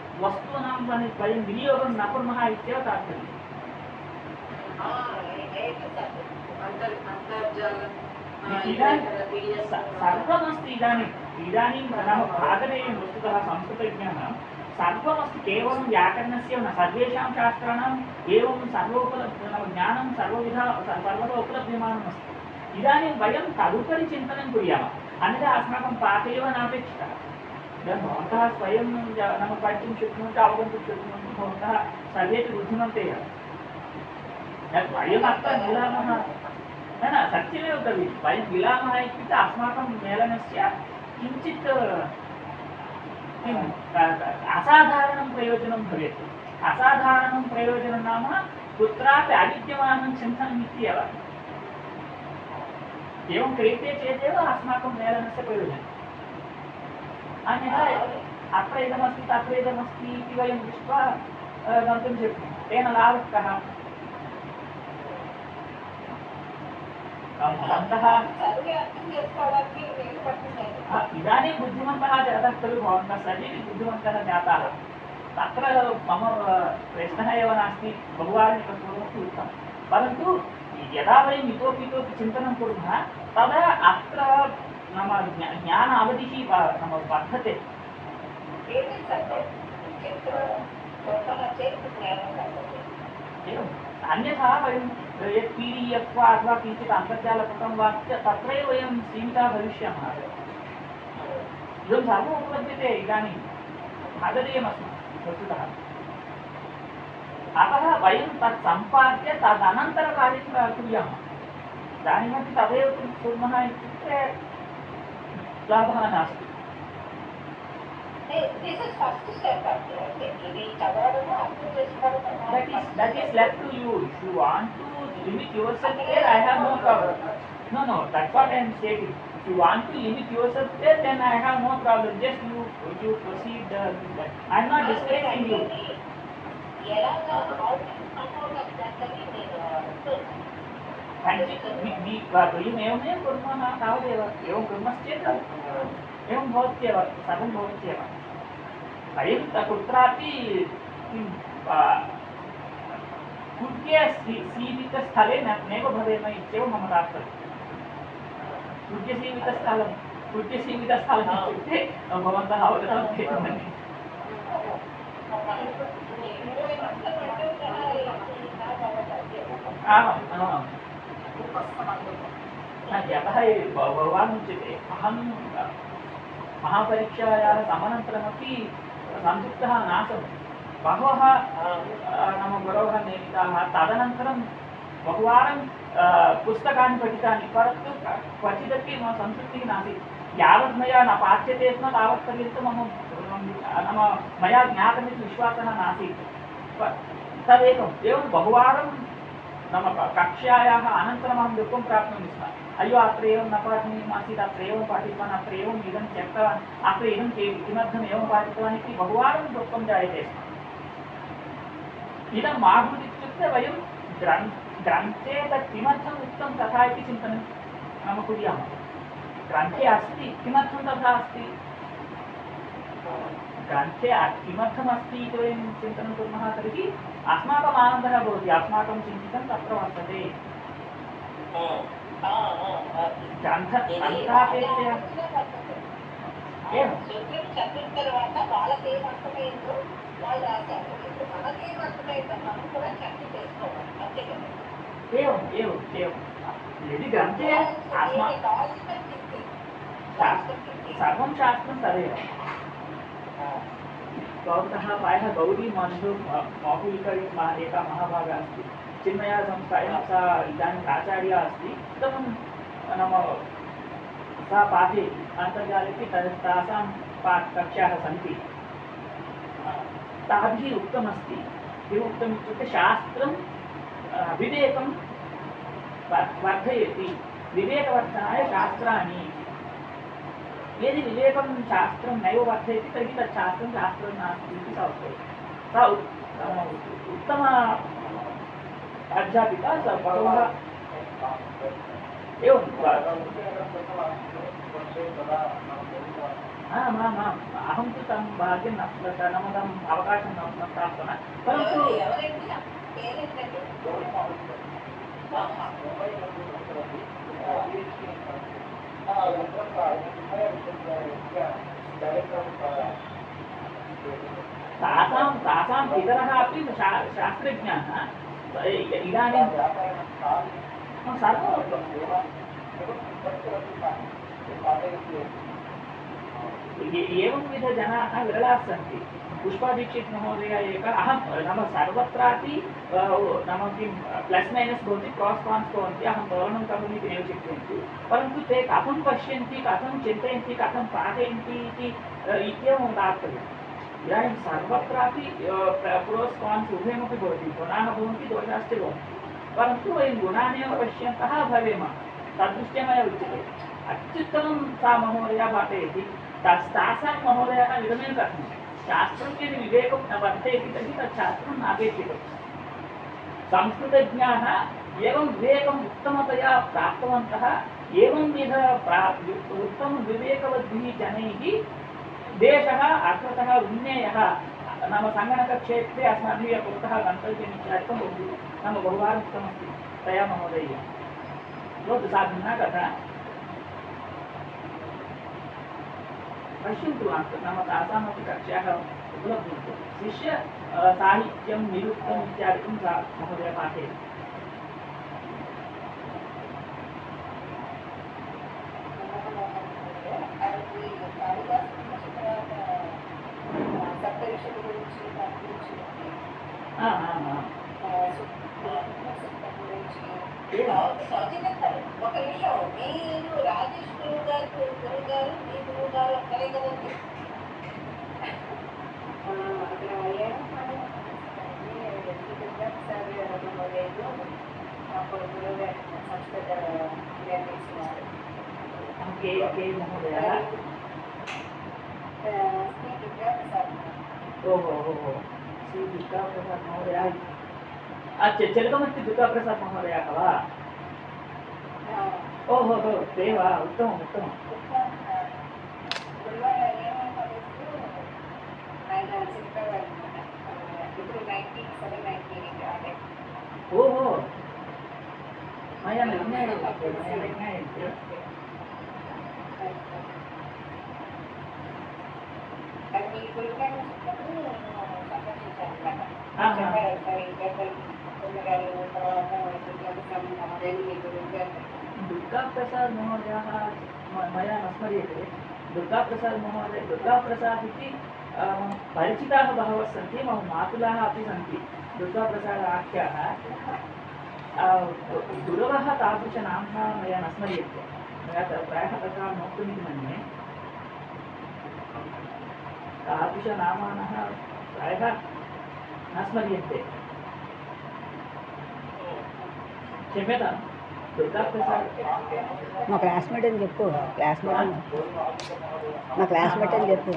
वयं विनियोगं न कुर्मः इत्येव तात्पर्यम्। सर्वमस्ति इदानीं नाम भागदेयं वस्तुतः संस्कृतज्ञः सर्वमस्ति, केवलं व्याकरणस्य न, सर्वेषां शास्त्राणाम् एवं ज्ञानं सर्वतः उपलभ्यमानमस्ति। इदानीं वयं तदुपरि चिन्तनं कुर्यामः, अन्यथा अस्माकं पाठः एव नापेक्षितः। इदानीं भवन्तः स्वयं नाम पठितुं शक्नुवन्ति, अवगन्तुं शक्नुवन्ति, भवन्तः सर्वेपि बुद्धिमन्तः। वयम् अत्र मिलामः न सत्यमेव खलु, वयं मिलामः इत्युक्ते अस्माकं मेलनस्य किञ्चित् असाधारणं प्रयोजनं भवेत्। असाधारणं प्रयोजनं नाम कुत्रापि अविद्यमानं चिन्तनम् इत्येव। एवं क्रियते चेदेव अस्माकं मेलनस्य प्रयोजनम्। अन्यथा अत्र इदमस्ति तत्र इदमस्ति इति वयं दृष्ट्वा गन्तुं शक्नुमः, तेन लाभः कः? इदानीं बुद्धिमन्तः जाताः खलु, भवन्तः सर्वेपि बुद्धिमन्तः जाताः। तत्र मम प्रश्नः एव नास्ति, बहुवारं कुर्वन्ति उत्तमं, परन्तु यदा वयम् इतोपि चिन्तनं कुर्मः तदा अत्र नाम ज्ञान अवधिः नाम वर्धते। एवम् अन्यथा वयं यत् PDF वा अथवा किञ्चित् अन्तर्जालपुटं वा तत्रैव वयं सीमिताः भविष्यामः। इदं सर्वम् उपलभ्यते इदानीं, भागदेयमस्माकं वस्तुतः। अतः वयं तत् सम्पाद्य तदनन्तरकार्यं कुर्यामः। इदानीमपि तदेव कुर्मः इत्युक्ते लाभः नास्ति। This is first step actually. That is left to you. If you want to limit yourself there, I have no problem. No, that's what I am stating. If you want to limit yourself there, then I have no problem. Just you proceed. I am not discouraging you. वयम् एवमेव कुर्मः तावदेव। एवं कुर्मश्चेत् एवं भवत्येव, सर्वं भवत्येव। वयं कुत्रापि कुट्ये सीमितस्थले नैव भवेम इत्येव मम तात्पर्यम्। कुट्यसीमितस्थलं इत्युक्ते भवन्तः अवगतवन्तः। आमाम् यतः भगवान् उच्यते, अहं महापरीक्षायाः समनन्तरमपि संयुक्तः नासम्। बहवः नाम गुरवः नियमिताः, तदनन्तरं बहुवारं पुस्तकानि पठितानि, परन्तु क्वचिदपि मम संतृप्तिः नासीत्। यावत् मया न पाठ्यते स्म तावत् पर्यन्तं मम नाम मया ज्ञातमिति विश्वासः नासीत्। तदेकम् एवं बहुवारं नाम कक्ष्यायाः अनन्तरमहं दुःखं प्राप्नोमि स्म। अय्यो अत्र एवं न पाठनीयमासीत्, अत्र एवं पाठितवान्, अत्र एवम् इदं त्यक्तवान्, अत्र इदं किमर्थम् एवं पाठितवान् इति बहुवारं दुःखं जायते स्म। इदं मा भूत् इत्युक्ते वयं ग्रन्थे तत् किमर्थम् उक्तं तथा इति चिन्तनं नाम कुर्यामः। ग्रन्थे अस्ति, किमर्थं तथा अस्ति, ग्रन्थे किमर्थमस्ति इति वयं चिन्तनं कुर्मः तर्हि अस्माकम् आनन्दः भवति, अस्माकं चिन्तितं तत्र वर्तते। ग्रन्थापेक्षया एवं यदि ग्रन्थे सर्वं शास्त्रं तदेव। भवन्तः प्रायः गौरी माहुलिका एका महाभागा अस्ति, चिन्मया संस्थायां सा इदानीं प्राचार्या अस्ति। उत्तमं नाम सा पाठे अन्तर्जालेपि तासां कक्ष्याः सन्ति। ताभिः उक्तमस्ति, किमुक्तम् इत्युक्ते शास्त्रं विवेकं वर्धयति, विवेकवर्धनाय शास्त्राणि। यदि विवेकं शास्त्रं नैव वर्धयति तर्हि तत् शास्त्रं नास्ति इति सा उक्तवती। सा उत्तम अध्यापिका बहवः एवं आमाम् अहं तु तं भाग्यं न नाम तम् अवकाशं न प्राप्तवान् परन्तु तासां पितरः अपि शास्त्रज्ञाः इदानीं सर्वं एवंविधजनाः विरलाः सन्ति पुष्पादीक्षित् महोदय एक अहं नाम सर्वत्रापि नाम किं प्लस् मैनस् भवति क्रास् कान्स् भवन्ति अहं तोरणं करोमि इति नैव चिन्तयन्ति परन्तु ते कथं पश्यन्ति कथं चिन्तयन्ति कथं पाठयन्ति इत्येवं तात्पर्यम् इदानीं सर्वत्रापि प्रोस् कान्स् उभयमपि भवति गुणाः भवन्ति दोषाश्च भवन्ति परन्तु वयं गुणानेव पश्यन्तः भवेम तद्दृष्ट्या मया उच्यते अत्युत्तमं सा महोदया पाठयति तासां महोदयाः इदमेव कथं शास्त्रं यदि विवेकं न वर्धयति तर्हि तत् शास्त्रं नापेक्षितं संस्कृतज्ञाः एवं विवेकम् उत्तमतया प्राप्तवन्तः एवंविध उत्तमविवेकवद्भिः जनैः देशः अर्थतः उन्नयः नाम सङ्गणकक्षेत्रे अस्माभिः पुरतः गन्तव्यम् इत्यादिकं नाम बहुवारम् उक्तमस्ति तया महोदयेन भवतु सा भिन्ना कथा पश्यन्तु नाम तासामपि कक्ष्याः उपलभ्यन्ते शिष्य साहित्यं निरुक्तम् इत्यादिकं सा महोदया पाठयति ఒక నిమిషం మీరు రాజేష్ గురువు గారు మీ గురువు గారు అక్కడే కదండి అప్పుడు గురువు గారు సంస్కృత నేర్పించినారు శ్రీ దుర్గాప్రసాద్ ओहो श्री दुर्गाप्रसाद महोदय अच्छा चलकमस्ति दुर्गाप्रसाद महोदयः वा ओहो हो ते वा उत्तमम् उत्तमम् ओहो मया न ज्ञायते दुर्गाप्रसाद महोदयः मया न स्मर्यते दुर्गाप्रसाद महोदय दुर्गाप्रसाद इति परिचिताः बहवः सन्ति मम मातुलाः अपि सन्ति दुर्गाप्रसाद आख्याः गुरवः तादृशनाम्ना मया न स्मर्यते मया प्रायः तथा नोक्तुमिति मन्ये तादृशनामानः प्रायः न स्मर्यन्ते क्षम्यतां दुर्गाप्रसाद మా క్లాస్మేట్ అని చెప్పు మా క్లాస్మేట్ అని చెప్పు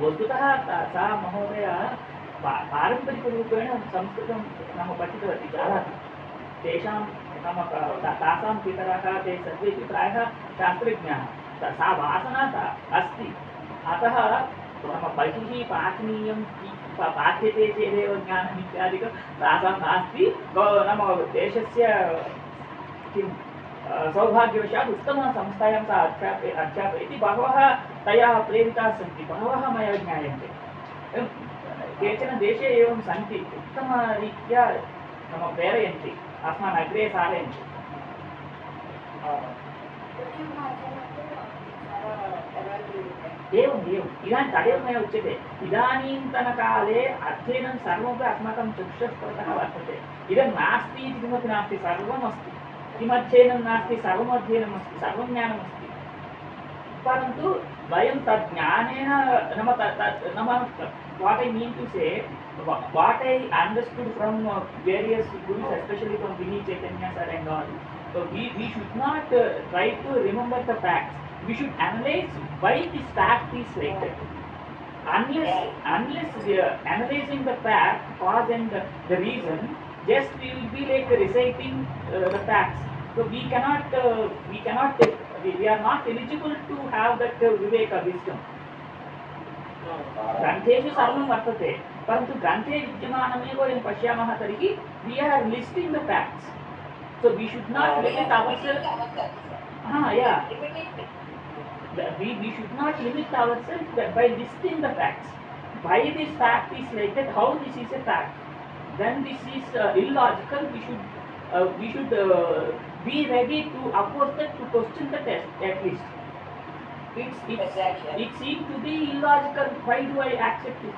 वस्तुतः सा महोदय पारम्परिकरूपेण संस्कृतं नाम पठितवती जानाति तेषां नाम तासां पितरः ते सर्वेपि प्रायः शास्त्रज्ञाः सा वासना अस्ति अतः नाम बहिः पाठनीयं पाठ्यते चेदेव ज्ञानम् इत्यादिकं तासां नास्ति नाम देशस्य किं सौभाग्यवशात् उत्तमसंस्थायां सा अध्यापयति बहवः तया प्रेरिताः सन्ति बहवः मया ज्ञायन्ते केचन देशे एवं सन्ति उत्तमरीत्या नाम प्रेरयन्ति अस्मान् अग्रे सारयन्ति एवम् इदानीं तदेव मया उच्यते इदानीन्तनकाले अध्ययनं सर्वमपि अस्माकं चक्षुष्पटः वर्तते इदं नास्ति इति किमपि नास्ति सर्वमस्ति किमध्ययनं नास्ति सर्वमध्ययनमस्ति सर्वं ज्ञानमस्ति परन्तु वयं तद् ज्ञानेन नाम what I mean to say what I understood from various gurus especially from Vinny Chaitanya sir and all so we should not try to remember the facts we should analyze why this fact is like that unless we are analyzing the fact cause and the reason just we will be like reciting the facts so we are not eligible to have that viveka wisdom ग्रन्थेषु सर्वं वर्तते परन्तु ग्रन्थे विद्यमानमेव वयं पश्यामः तर्हि we are listing the facts so we should not limit ourselves we should not limit ourselves by listing the facts why this fact is like that how this is a fact then this is illogical we should be ready to oppose that to question the test at least it seems to be illogical why do I accept it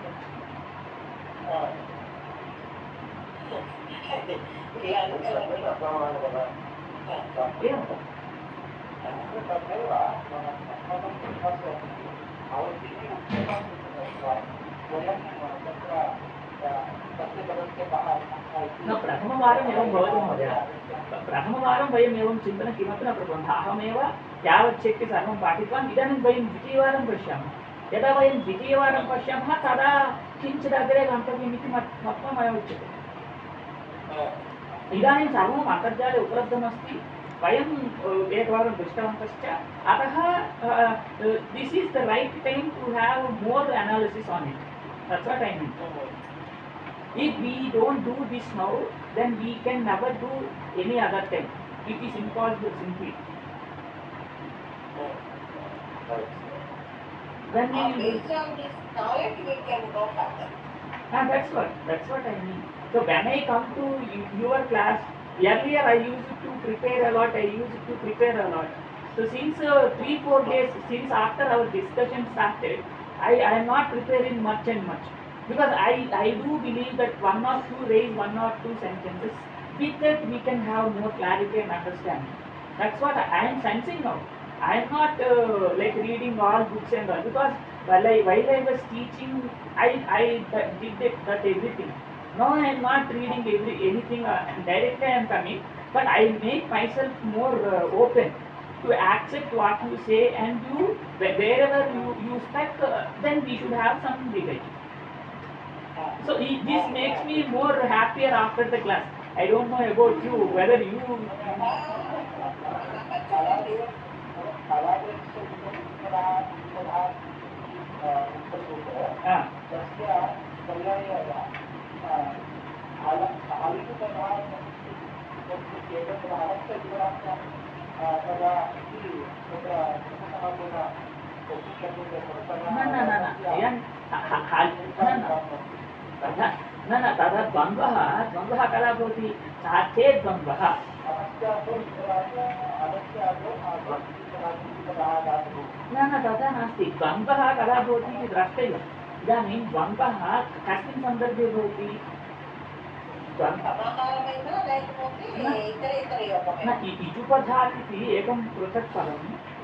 yeah न प्रथमवारम् एवं भवति महोदय प्रथमवारं वयम् एवं चिन्तनं किमपि न कृतवन्तः अहमेव यावत् शक्य सर्वं पाठितवान् इदानीं वयं द्वितीयवारं पश्यामः यदा वयं द्वितीयवारं पश्यामः तदा किञ्चित् अग्रे गन्तव्यम् इति मत्वा मया उच्यते इदानीं सर्वम् अन्तर्जाले उपलब्धमस्ति वयम् एकवारं दृष्टवन्तश्च अतः this is the right time to have more analysis on it that's what I mean if we don't do this now then we can never do any other time it is impossible simply then we based on this knowledge we can go further that's what I mean so when I come to your class earlier I used to prepare a lot so since 3-4 days since after our discussion started I am not preparing much because I do believe that one or two sentences with that we can have more clarity and understanding that's what I am sensing now I am not like reading all books and all because while I was teaching I did that everything now I am not reading anything directly I am coming but I make myself more open to accept what you say and you wherever you stuck then we should have some debate so this makes me more happier after the class I don't know about you whether you न तदा द्वन्द्वः कदा भवति साध्ये द्वन्द्वः न तथा नास्ति द्वन्द्वः कदा भवति इति द्रष्टव्यम् इदानीं द्वन्द्वः कस्मिन् सन्दर्भे भवति इजुपधात् इति एकं पृथक् पदं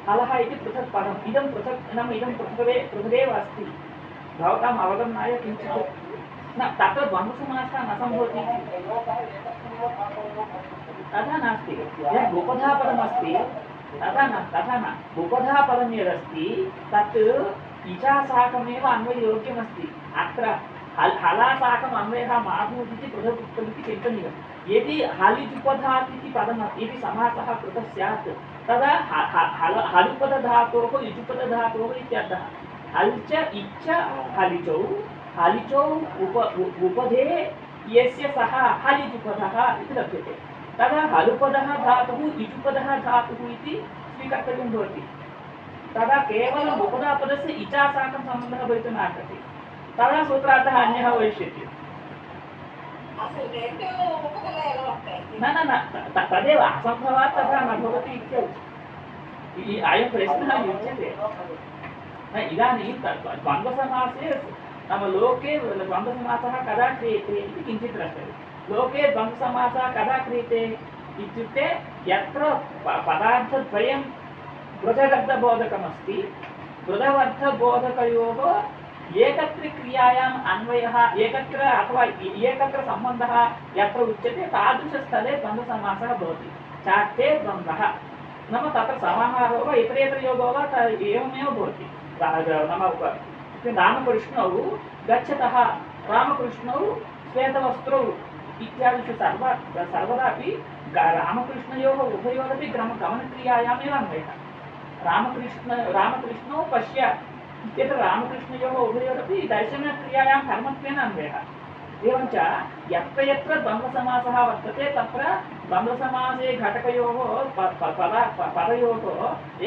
हलः इति पृथक् पदम् इदं पृथगेव अस्ति भवताम् अवगमनाय किञ्चित् न तत्र द्वन्द्वसमासः न सम्भवति तथा नास्ति यत् उपधापदमस्ति तथा न उपधापदं यदस्ति तत् इचासाकमेव अन्वययोग्यमस्ति अत्र हलासाकम् अन्वयः मा भूत् इति पृथक् उक्तमिति चिन्तनीयं यदि हलिजुपधात् इति पदम् यदि समासः कृतः स्यात् तदा हलुपदधातोः इजुपदधातोः इत्यर्थः हल्च इच्च हलिचौ उपधे यस्य सः हलिजुपधः इति लभ्यते तदा हलुपदः धातुः इजुपदः धातुः इति स्वीकर्तव्यं भवति। तदा केवलम् उपधापदस्य इचा साकं सम्बन्धः भवितुं नार्हति। तदा सूत्रार्थः अन्यः भविष्यति। అసలు రెండు ఉపకరణాలు ఎలా ఉంటాయి? न न न तदेव असम्भवात् तथा न भवति इत्यर्थः। अयं प्रश्नः युज्यते। न इदानीं द्वन्द्वसमासे नाम लोके द्वन्द्वसमासः कदा क्रियते इति किञ्चित् द्रष्टव्यं। लोके द्वन्द्वसमासः कदा क्रियते इत्युक्ते यत्र पदार्थद्वयं पृथगर्थबोधकमस्ति, पृथगर्थबोधकयोः एकत्र क्रियायाम् अन्वयः एकत्र अथवा एकत्र सम्बन्धः यत्र उच्यते तादृशस्थले द्वन्द्वसमासः भवति। चाट्ये द्वन्द्वः नाम तत्र समाहारो वा इतरेतरयोगो वा एवमेव भवति। नाम रामकृष्णौ गच्छतः, रामकृष्णौ श्वेतवस्त्रौ इत्यादिषु सर्वदापि रामकृष्णयोः उभयोरपि गमनक्रियायामेव अन्वयः। रामकृष्णौ पश्य इत्यत्र रामकृष्णयोः उभयोरपि दर्शनक्रियायां कर्मत्वेन अन्वयः। एवञ्च यत्र यत्र द्वन्द्वसमासः वर्तते तत्र द्वन्द्वसमासे घटकयोः पदयोः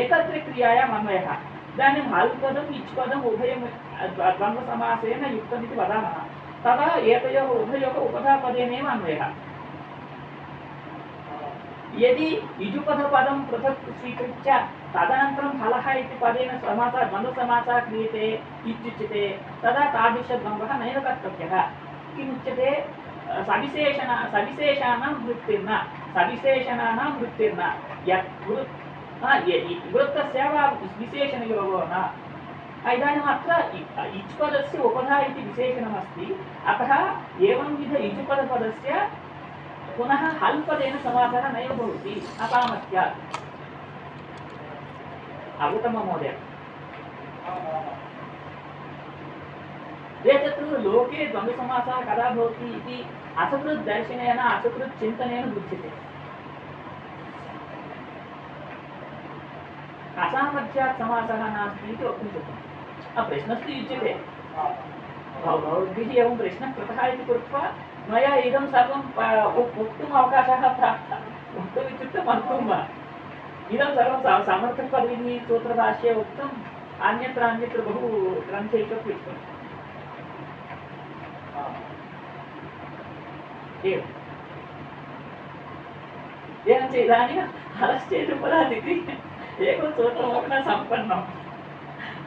एकत्रिक्रियायाम् अन्वयः। इदानीं हल्पदम् इच्पदम् उभयं द्वन्द्वसमासेन युक्तमिति वदामः, तदा एतयोः उभयोः उपधापदेनैव अन्वयः। यदि इजुपदपदं पृथक् स्वीकृत्य तदनन्तरं हलः इति पदेन समासः द्वन्द्वसमासः क्रियते इत्युच्यते, तदा तादृशद्वन्द्वः नैव कर्तव्यः। किमुच्यते? सविशेषाणां वृत्तिर्न यत् वृत्तस्य वा विशेषणयोगो न। इदानीम् अत्र इच्पदस्य उपधा इति विशेषणमस्ति, अतः एवंविध इजुपदपदस्य पुनः हल्पदेन समासः नैव भवति असामर्थ्यात्। अवगतं महोदय? एतत् लोके द्वन्द्वसमासः कदा भवति इति असकृत् दर्शनेन असकृत् चिन्तनेन बुध्यते। असामर्थ्यात् समासः नास्ति इति वक्तुं शक्नुमः। प्रश्नस्तु युज्यते, भवद्भिः एवं प्रश्नः कृतः इति कृत्वा मया इदं सर्वं वक्तुम् अवकाशः प्राप्तः। वक्तुम् इत्युक्ते वक्तुं वा इदं सर्वं समर्थपदविधिः सूत्रभाष्ये उक्तम्, अन्यत्र बहु ग्रन्थेषु उक्तम्। एवञ्च इदानीं हलश्चेदुपदादिति एकं सूत्रमपि न सम्पन्नं,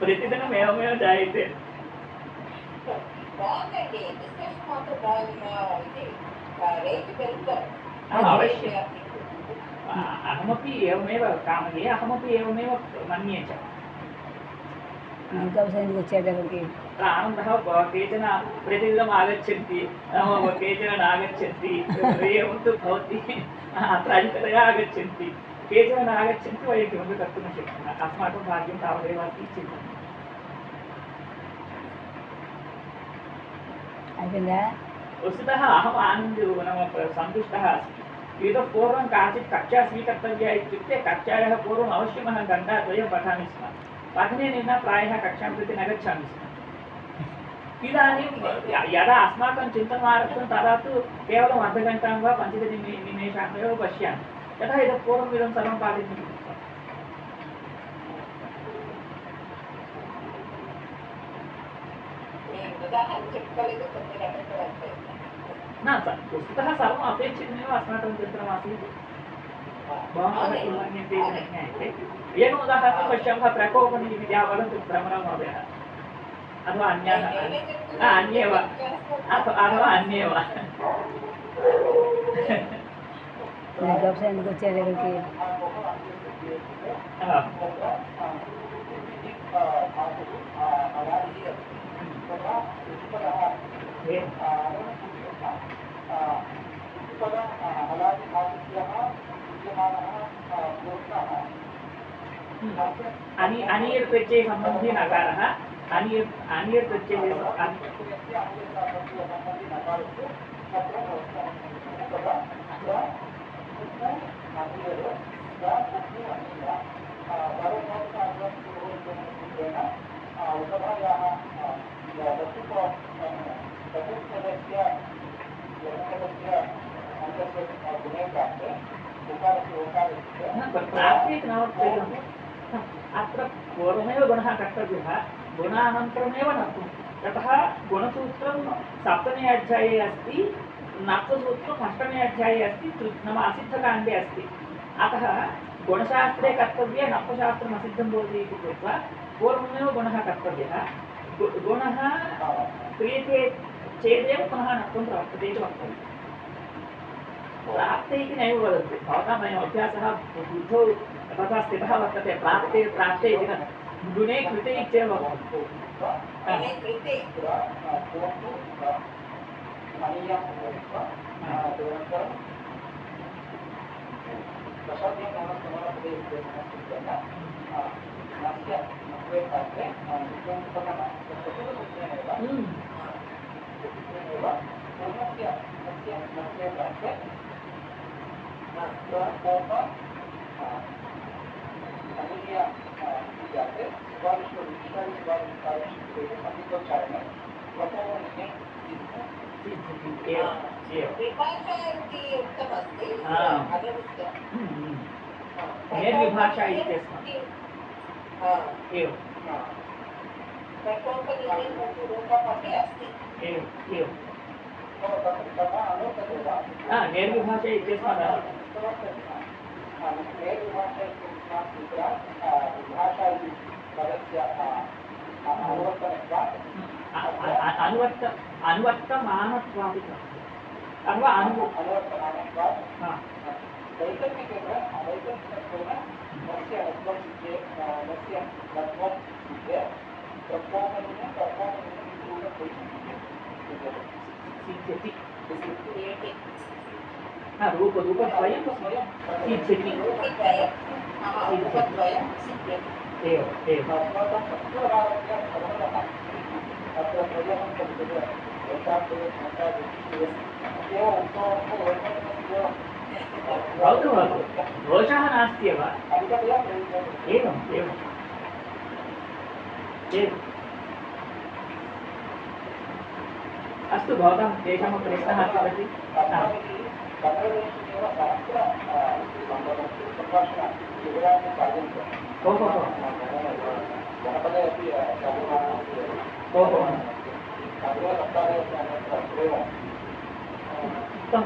प्रतिदिनम् एवमेव जायते। బాగుందండి, డిస్కషన్ మాత్రం బాగుంది, రేట్ పెరుగుతారు. अवश्यम् अहमपि एवमेव कामये, अहमपि एवमेव मन्ये च। गौसैनिक వచ్చేటప్పటికి आनन्दः केचन प्रतिदिनम् आगच्छन्ति, केचन नागच्छन्ति, एवं तु भवति। अत्र अधिकतया आगच्छन्ति, केचन नागच्छन्ति, वयं किमपि कर्तुं न शक्नुमः। अस्माकं भाग्यं तावदेव अस्ति चिन्तयामि। అయిపోయిందా? वस्तुतः अहम् नाम सन्तुष्टः अस्मि। इतः पूर्वं काचित् कक्षा स्वीकर्तव्या इत्युक्ते कक्षायाः पूर्वम् अवश्यम् अहं घण्टाद्वयं पठामि स्म। पठनेन विना प्रायः कक्षां प्रति न गच्छामि स्म। इदानीं यदा अस्माकं चिन्तनम् आरब्धं तदा तु केवलम् अर्धघण्टां वा 15 निमेषान् एव पश्यामि। यतः इतः पूर्वम् इदं सर्वं पाठितुं ఉదాహరణ చెప్పుకోలేదు, కొద్దిగా न वस्तुतः सर्वम् अपेक्षितमेव अस्माकं चिन्तनमासीत्। भवन्तः किं मन्यन्ते इति न ज्ञायते। एकम् उदाहरणं पश्यामः, प्रकोपनिमित्या वदन्तु भ्रमरं महोदयः, अथवा अन्याः अन्येव अथवा अन्येव గౌసైనిक వచ్చేటప్పటికి अनियर् प्रत्यय सम्बन्धी नकारः अनियर् प्रत्यय प्राप्ति इति न वक्तव्यम् अत्र पूर्वमेव गुणः कर्तव्यः गुणानन्तरमेव नत्वं ततः गुणसूत्रं सप्तमे अध्याये अस्ति नत्वसूत्रम् अष्टमे अध्याये अस्ति नाम असिद्धकाण्डे अस्ति अतः गुणशास्त्रे कर्तव्ये नत्वशास्त्रम् असिद्धं भवति इति कृत्वा पूर्वमेव गुणः कर्तव्यः गुणः क्रियते चेदेव पुनः नत्वं प्रवर्तते इति वक्तव्यम् प्राप्ते इति नैव वदन्ति भवताम् अयम् अभ्यासः बुद्धौ तथा स्थितः वर्तते प्राप्ते प्राप्ते इति न गुणे कृते इत्येव वक्तव्यम् निर्विभाषा इत्यस्मात् एवं निर्विभाषा इत्यस्मात् अनुवर्तमानत्वादिकम् अथवा रूपद्वयं सिद्ध्यति भवतु दोषः नास्ति एव एवम् एवम् अस्तु भवतां तेषां प्रश्नः अस्ति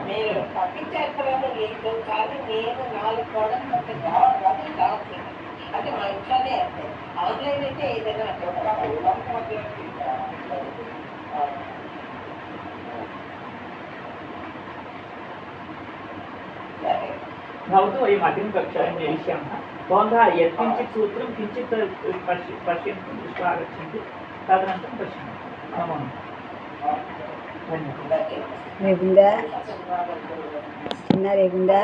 మీరు తప్పించేస్తారని లేదు కానీ నేను 4 ప్రోడక్ట్స్ అంటే కావాలి కావాలి అది మా ఇంట్లోనే వస్తాయి ఆన్లైన్ అయితే ఏదైనా भवतु वयम् अग्रिमकक्षायां नेष्यामः भवन्तः यत्किञ्चित् सूत्रं किञ्चित् पश्यन्तु दृष्ट्वा आगच्छन्तु तदनन्तरं पश्यामः नमो नमः धन्यवादः రేగుందా చిన్న రేగుందా